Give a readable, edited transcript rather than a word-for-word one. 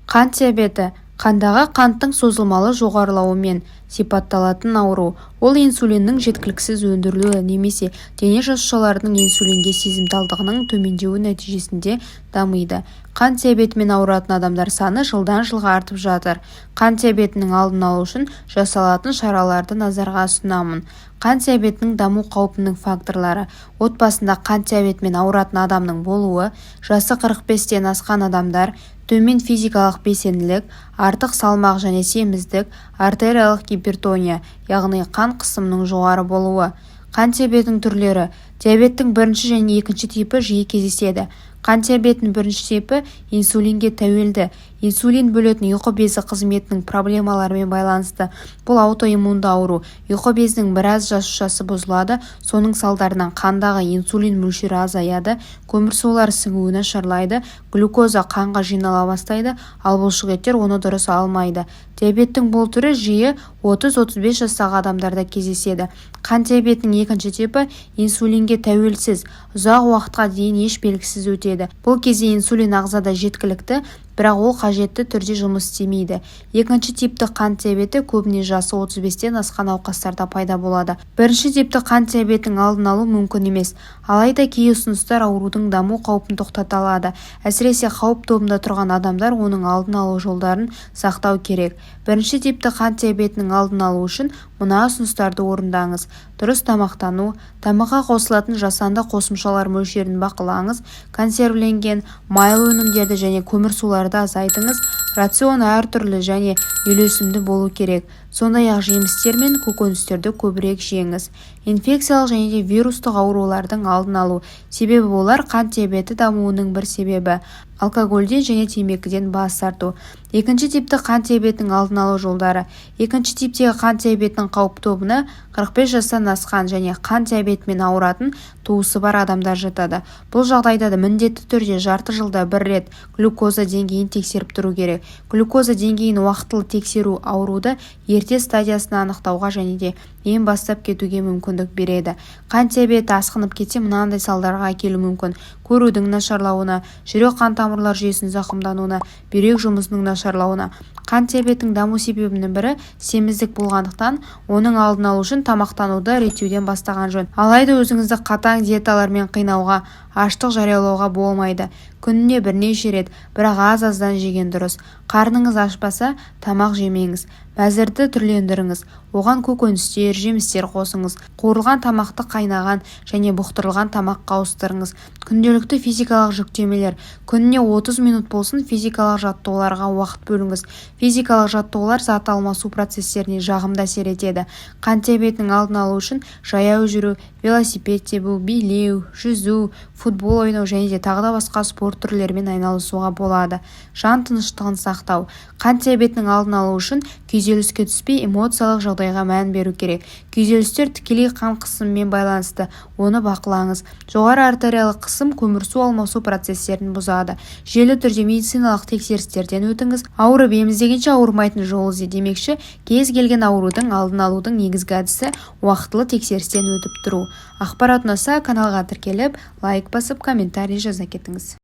Қант диабеті қандағы қанттың созылмалы жоғарылауымен сипатталатын ауру. Ол инсулиннің жеткіліксіз өндірілуі немесе дене жасушаларының инсулинге сезімталдығының төмендеуі нәтижесінде дамиды. Қант диабетімен ауыратын адамдар саны жылдан жылға артып жатыр. Қант диабетінің алдын алу үшін жасалатын шараларды назарға ұсынамын. Қант диабетінің даму қаупінің факторлары: отбасында қант диабетімен ауыратын адамның болуы, жасы 45-тен асқан адамдар, төмен физикалық белсенділік, артық салмақ және семіздік, артериялық гипертония, яғни қан қысымының жоғары болуы. Қант диабетінің түрлері: диабеттің бірінші және екінші типі жиі кездеседі. Қант диабетінің бірінші типі инсулинге тәуелді. Инсулин бөлетін ұйқы безі қызметінің проблемаларымен байланысты. Бұл аутоиммунды ауру. Ұйқы безінің біраз жасушасы бұзылады, соның салдарынан қандағы инсулин мөлшері азаяды, көмірсулар сіңуі нашарлайды, глюкоза қанға жинала бастайды, ал бұлшықеттер оны дұрыс алмайды. Диабеттің бұл түрі жиі 30-35 жастағы адамдарда кездеседі. Қант диабетінің екінші типі инсулинге тәуелсіз, ұзақ уақытқа дейін еш белгісіз өтеді. Бұл кезде инсулин ағзада жеткілікті, бірақ ол қажетті түрде жұмыс істемейді. Екінші типті қант диабеті көбіне жасы 35-тен асқан науқастарда пайда болады. Бірінші типті қант диабетінің алдын алу мүмкін емес, алайда кей ұсыныстар аурудың даму қаупін тоқтата алады. Әсіресе қауіп тобында тұрған адамдар оның алдын алу жолдарын сақтау керек. Бірінші типті қант диабетінің алдын алу үшін мына ұсыныстарды орындаңыз. Дұрыс тамақтану, тамаққа қосылатын жасанды қосымшалар мөлшерін бақылаңыз, консервіленген майлы өнімдерді және көмірсуларды азайтыңыз, рацион әртүрлі және үйлесімді болу керек. Сондай-ақ жемістер мен көкөністерді көбірек жеңіз. Инфекциялық және де вирустық аурулардың алдын алу. Себебі олар қант диабеті дамуының бір себебі. Алкогольден және темекіден бас тарту. Екінші типті қант диабетінің алдын алу жолдары. Екінші типтегі қант диабетінің қауіп тобына 45 жастан асқан және қант диабетімен ауыратын туысы бар адамдар жатады. Бұл жағдайда да міндетті түрде жарты жылда бір рет глюкоза деңгейін тексеріп тұру керек. Глюкоза деңгейін уақытылы тексеру ауруды ерте стадиясына анықтауға және де ем бастап кетуге мүмкіндік береді. Қант диабеті асқынып кетсе мынандай салдарға әкелуі мүмкін: көрудің нашарлауына, жүрек қан тамырлар жүйесінің зақымдануына, бүйрек жұмысының нашарлауына. Қант диабетінің даму себебінің бірі семіздік болғандықтан, оның алдын алу үшін тамақтануды реттеуден бастаған жөн. Алайда өзіңізді қатаң диеталармен қинауға, аштық жариялауға болмайды. Күніне бірнеше рет, бірақ аз-аздан жеген дұрыс. Қарныңыз ашпаса, тамақ жемеңіз. Мәзірді түрлендіріңіз. Оған көкөністер, жемістер қосыңыз. Қуырылған тамақты қайнаған және бұқтырылған тамаққа ауыстырыңыз. Күнделікті физикалық жүктемелер. Күніне 30 минут болсын физикалық жаттығуларға уақыт бөліңіз. Физикалық жаттығулар зат алмасу процестеріне жағымды әсер етеді. Қант диабетінің алдын алу үшін жаяу жүру, велосипед тебу, билеу, жүзу, футбол ойнау және де тағы да басқа спорт түрлерімен айналысуға болады. Жан тыныштығын сақтау. Қант диабетінің алдын алу үшін күйзеліске түспей, эмоциялық жағдайға мән беру керек. Күйзелістер тікелей қан қысымымен байланысты, оны бақылаңыз. Жоғары артериялық қысым көмірсу алмасу процестерін бұзады. Жүйелі түрде медициналық тексерістерден өтіңіз. Ауырып еміздегенше ауырмайтын жол ізде. Демекші, кез келген аурудың алдын алудың негізгі әдісі уақытылы тексерістен өтіп тұру. Ақпарат ұнаса каналға тіркеліп, лайк басып, комментарий жаза кетіңіз.